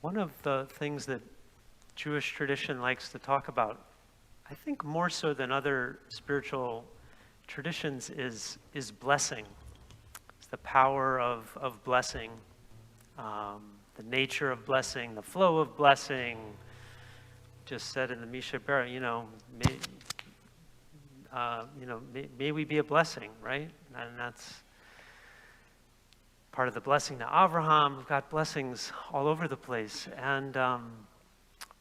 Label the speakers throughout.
Speaker 1: one of the things that Jewish tradition likes to talk about, I think more so than other spiritual traditions, is blessing. It's the power of blessing, the nature of blessing, the flow of blessing. Just said in the Misha Bera, may we be a blessing, right? And that's part of the blessing to Avraham. We've got blessings all over the place, and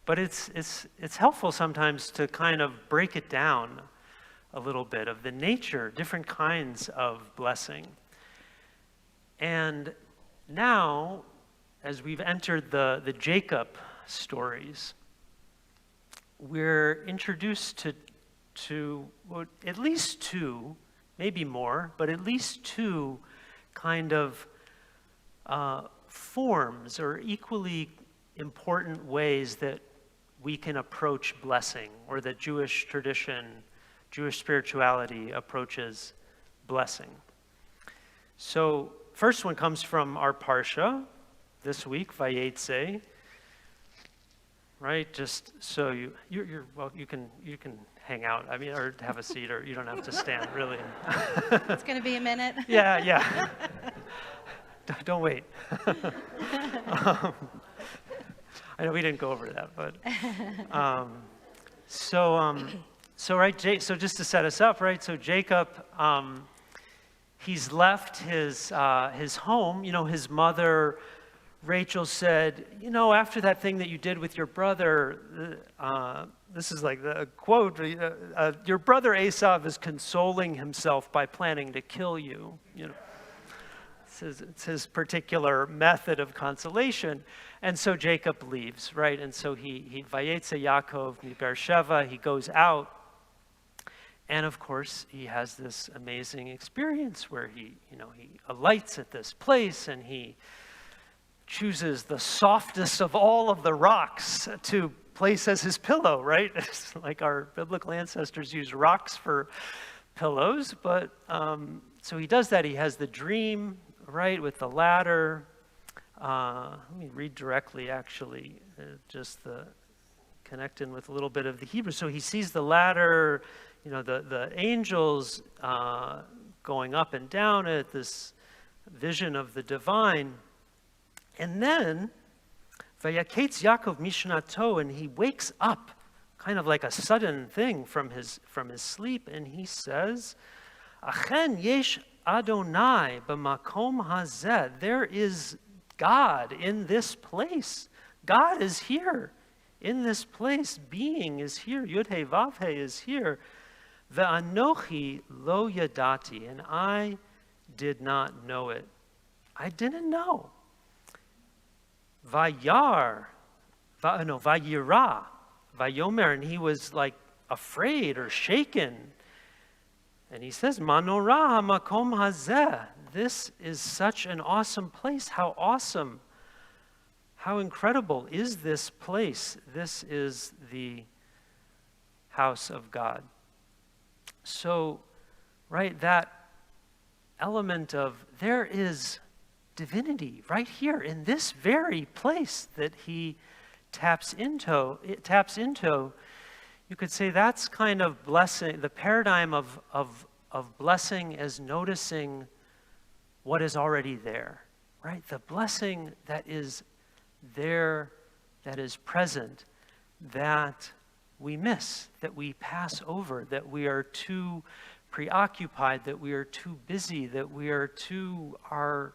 Speaker 1: but it's helpful sometimes to kind of break it down a little bit of the nature, different kinds of blessing. And now, as we've entered the Jacob stories, we're introduced to well, at least two, maybe more, but at least two kind of forms or equally important ways that we can approach blessing, or that Jewish tradition, Jewish spirituality approaches blessing. So first one comes from our Parsha this week, Vayetze. Right, just so you're well, you can hang out. I mean, or have a seat, or you don't have to stand. Really,
Speaker 2: it's going to be a minute.
Speaker 1: Yeah. Don't wait. I know we didn't go over that, but right. So just to set us up, right? So Jacob, he's left his home. His mother Rachel said, after that thing that you did with your brother, this is like the quote, your brother Esav is consoling himself by planning to kill you. It's his particular method of consolation. And so Jacob leaves, right? And so he Vayetze Yaakov mi Beersheva, he goes out. And of course, he has this amazing experience where he alights at this place, and he chooses the softest of all of the rocks to place as his pillow, right? It's like our biblical ancestors used rocks for pillows, but so he does that. He has the dream, right, with the ladder. Let me read directly, actually, just connecting with a little bit of the Hebrew. So he sees the ladder, the angels going up and down it, this vision of the divine. And then, Vayaketz Yaakov Mishnato, and he wakes up, kind of like a sudden thing from his sleep, and he says, Achen yesh Adonai b'makom hazeh. There is God in this place. God is here in this place. Being is here. Yud-He Vav-He is here. Ve'anochi lo yadati, and I did not know it. I didn't know. Vayira, Vayomer, and he was like afraid or shaken. And he says, Manorah makom hazeh. This is such an awesome place. How awesome, how incredible is this place? This is the house of God. So, right, that element of there is divinity right here in this very place that he taps into. You could say that's kind of blessing, the paradigm of blessing as noticing what is already there, right? The blessing that is there, that is present, that we miss, that we pass over, that we are too preoccupied, that we are too busy, that we are too, our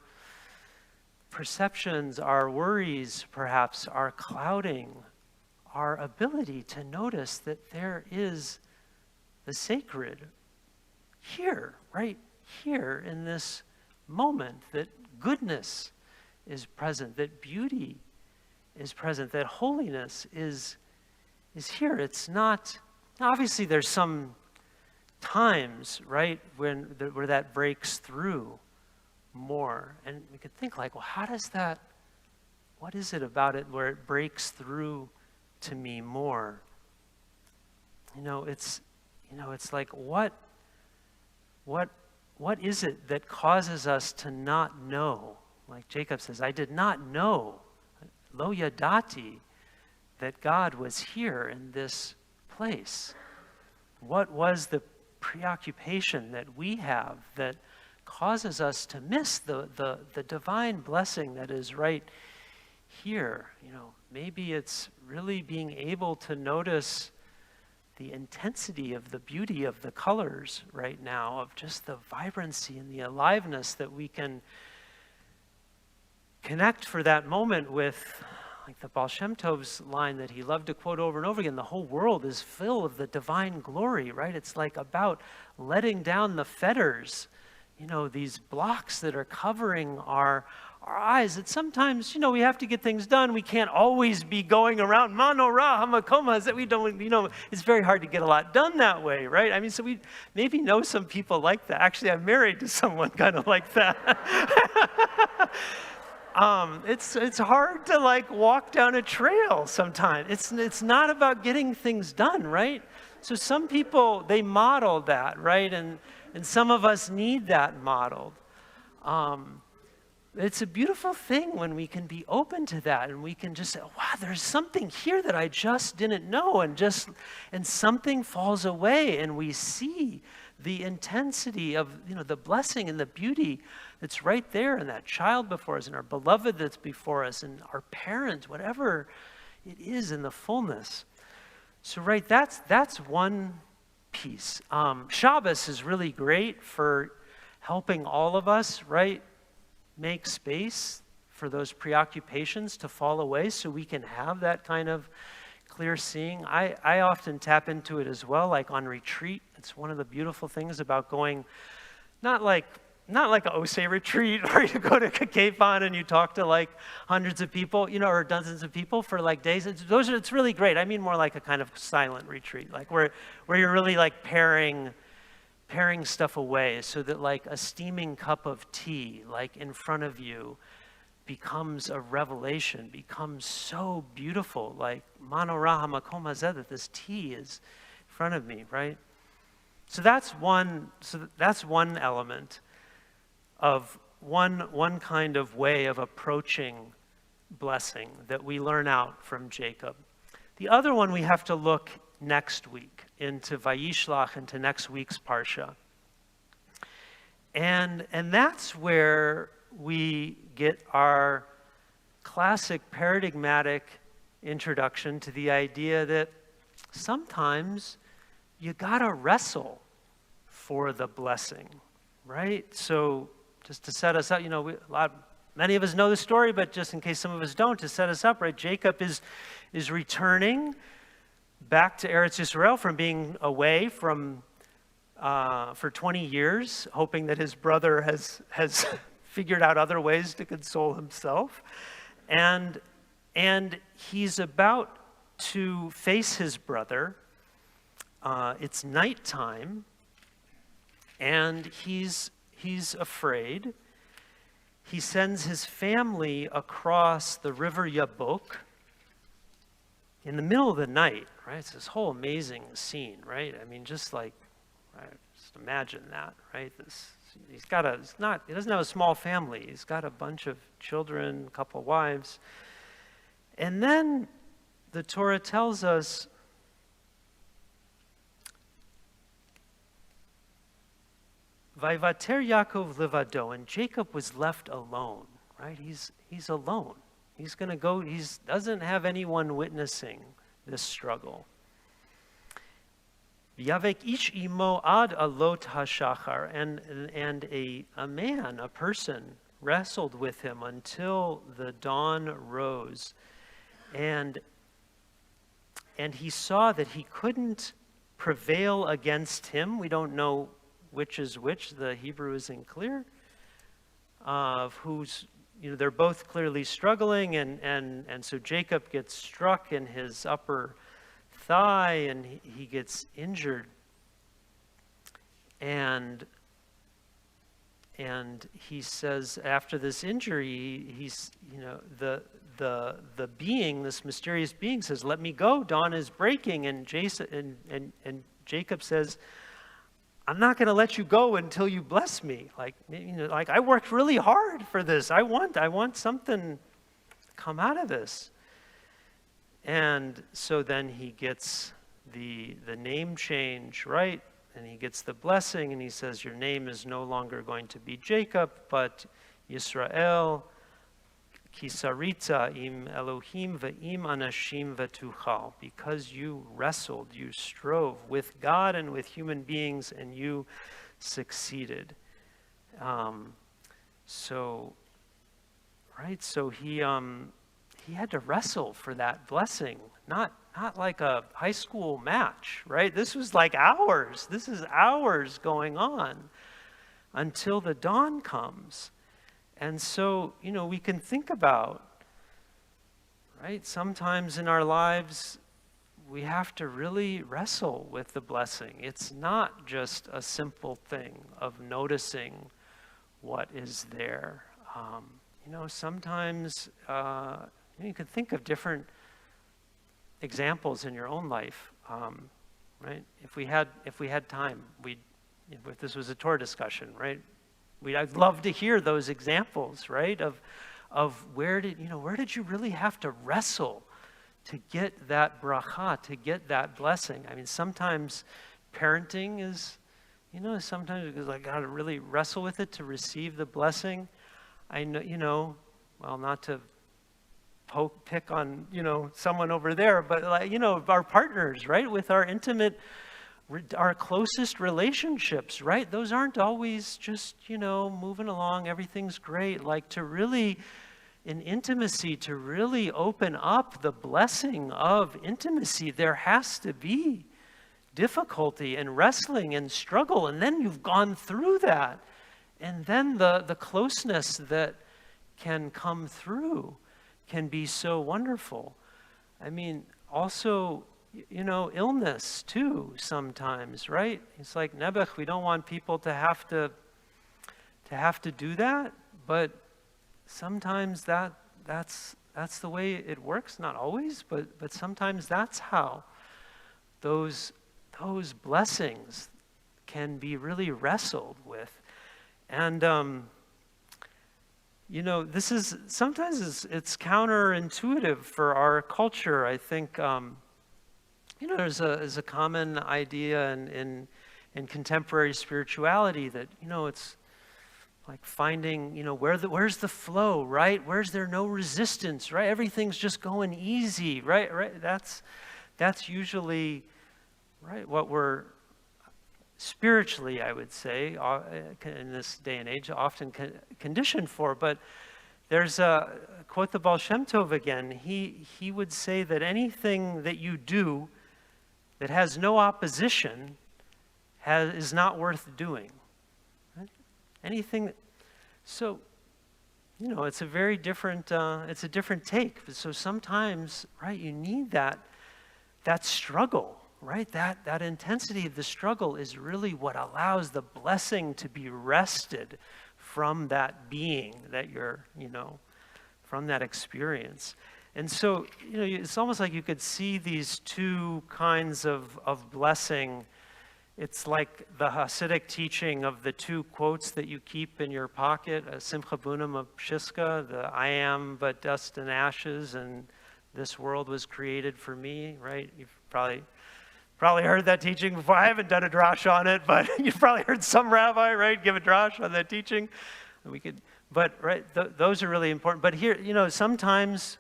Speaker 1: perceptions, our worries perhaps are clouding our ability to notice that there is the sacred here, right here in this moment, that goodness is present, that beauty is present, that holiness is here. It's not, obviously there's some times, right, where that breaks through more. And we could think like, well, what is it about it where it breaks through to me more? It's like, what is it that causes us to not know? Like Jacob says, I did not know. lo yadati, that God was here in this place? What was the preoccupation that we have that causes us to miss the divine blessing that is right here? Maybe it's really being able to notice the intensity of the beauty of the colors right now, of just the vibrancy and the aliveness that we can connect for that moment with, like the Baal Shem Tov's line that he loved to quote over and over again, the whole world is filled with the divine glory, right? It's like about letting down the fetters, these blocks that are covering our eyes. That sometimes, we have to get things done. We can't always be going around manorah hamakomas that we don't, it's very hard to get a lot done that way, right? I mean, so we maybe know some people like that. Actually, I'm married to someone kind of like that. It's hard to walk down a trail sometimes. It's not about getting things done, right? So some people, they model that, right? And some of us need that modeled. It's a beautiful thing when we can be open to that and we can just say, wow, there's something here that I just didn't know, and something falls away and we see the intensity of the blessing and the beauty that's right there, and that child before us and our beloved that's before us and our parents, whatever it is in the fullness. So right, that's one piece. Shabbos is really great for helping all of us, right, make space for those preoccupations to fall away so we can have that kind of clear seeing. I often tap into it as well, like on retreat. It's one of the beautiful things about going, not like a Osei retreat where you go to Kakefon and you talk to hundreds of people, or dozens of people for days. It's really great. I mean more like a kind of silent retreat, where you're really paring stuff away so that a steaming cup of tea in front of you becomes a revelation, becomes so beautiful, manorah hamakom hazeh, that this tea is in front of me, right? So that's one element of one kind of way of approaching blessing that we learn out from Jacob. The other one we have to look next week into Vayishlach, into next week's Parsha. And that's where we get our classic paradigmatic introduction to the idea that sometimes you gotta wrestle for the blessing, right? So just to set us up, many of us know the story, but just in case some of us don't, to set us up, right? Jacob is returning back to Eretz Yisrael from being away for 20 years, hoping that his brother has figured out other ways to console himself. And he's about to face his brother. It's nighttime, and he's afraid. He sends his family across the river Yabok in the middle of the night, right? It's this whole amazing scene, right? I mean, just imagine that, right? He doesn't have a small family. He's got a bunch of children, a couple wives. And then the Torah tells us Vayvater Yaakov levado, and Jacob was left alone, right? He's alone. He's going to go, he doesn't have anyone witnessing this struggle. Yavek ish imo ad alot hashachar, and a man, a person, wrestled with him until the dawn rose. And he saw that he couldn't prevail against him. We don't know which is which. The Hebrew isn't clear of who's, they're both clearly struggling, and so Jacob gets struck in his upper thigh and he gets injured, and he says after this injury, he's the being, this mysterious being, says, "Let me go, dawn is breaking," and Jacob says, "I'm not going to let you go until you bless me. I worked really hard for this. I want something come out of this? And so then he gets the name change, right? And he gets the blessing, and he says, your name is no longer going to be Jacob, but Yisrael, Kisarita im Elohim ve'im anashim ve'tuchal, because you wrestled, you strove with God and with human beings, and you succeeded. So he had to wrestle for that blessing, not like a high school match, right? This was like hours. This is hours going on until the dawn comes. And so, we can think about, right? Sometimes in our lives, we have to really wrestle with the blessing. It's not just a simple thing of noticing what is there. Sometimes you can think of different examples in your own life, right? If we had time, if this was a Torah discussion, right? I'd love to hear those examples, right? Of where did you really have to wrestle to get that bracha, to get that blessing? I mean, sometimes parenting is, sometimes because I got to really wrestle with it to receive the blessing. I know, well, not to pick on, someone over there, but our partners, right? With our our closest relationships, right? Those aren't always just, moving along, everything's great. Like to really, in intimacy, to really open up the blessing of intimacy, there has to be difficulty and wrestling and struggle. And then you've gone through that. And then the closeness that can come through can be so wonderful. I mean, also, illness too sometimes, right? It's like Nebuch, we don't want people to have to do that, but sometimes that's the way it works. Not always, but sometimes that's how those blessings can be really wrestled with. And this is sometimes it's counterintuitive for our culture. I think there's a common idea in contemporary spirituality that it's like finding where's the flow, right? Where's there no resistance, right? Everything's just going easy, right? That's usually right what we're spiritually, I would say, in this day and age, often conditioned for. But there's a quote the Baal Shem Tov again. He would say that anything that you do that has no opposition is not worth doing. Right? Anything. So, it's a very different. It's a different take. So sometimes, right, you need that struggle. Right? That intensity of the struggle is really what allows the blessing to be wrested from that being that you're, from that experience. And so, it's almost like you could see these two kinds of blessing. It's like the Hasidic teaching of the two quotes that you keep in your pocket, Simcha Bunam of Pshiska, the I am but dust and ashes, and this world was created for me, right? You've probably heard that teaching before. I haven't done a drash on it, but you've probably heard some rabbi, right, give a drash on that teaching. Those are really important. But here, sometimes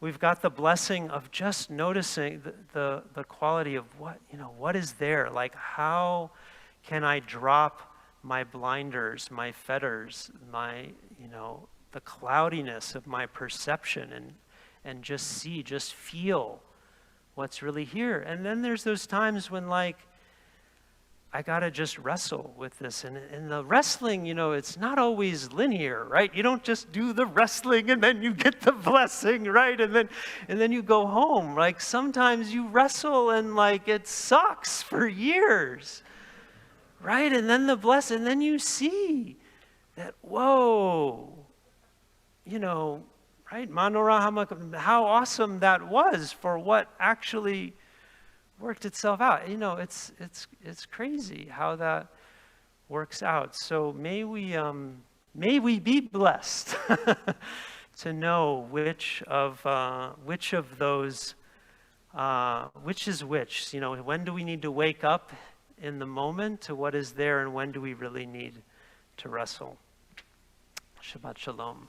Speaker 1: we've got the blessing of just noticing the quality of what is there. Like, how can I drop my blinders, my fetters, the cloudiness of my perception and just feel what's really here. And then there's those times when I gotta just wrestle with this. And the wrestling, it's not always linear, right? You don't just do the wrestling and then you get the blessing, right? And then you go home. Like sometimes you wrestle and it sucks for years, right? And then the blessing, and then you see that, whoa, right? Manorah, how awesome that was for what actually worked itself out. It's crazy how that works out. So may we be blessed to know which of those, which is which. You know, when do we need to wake up in the moment to what is there, and when do we really need to wrestle? Shabbat Shalom.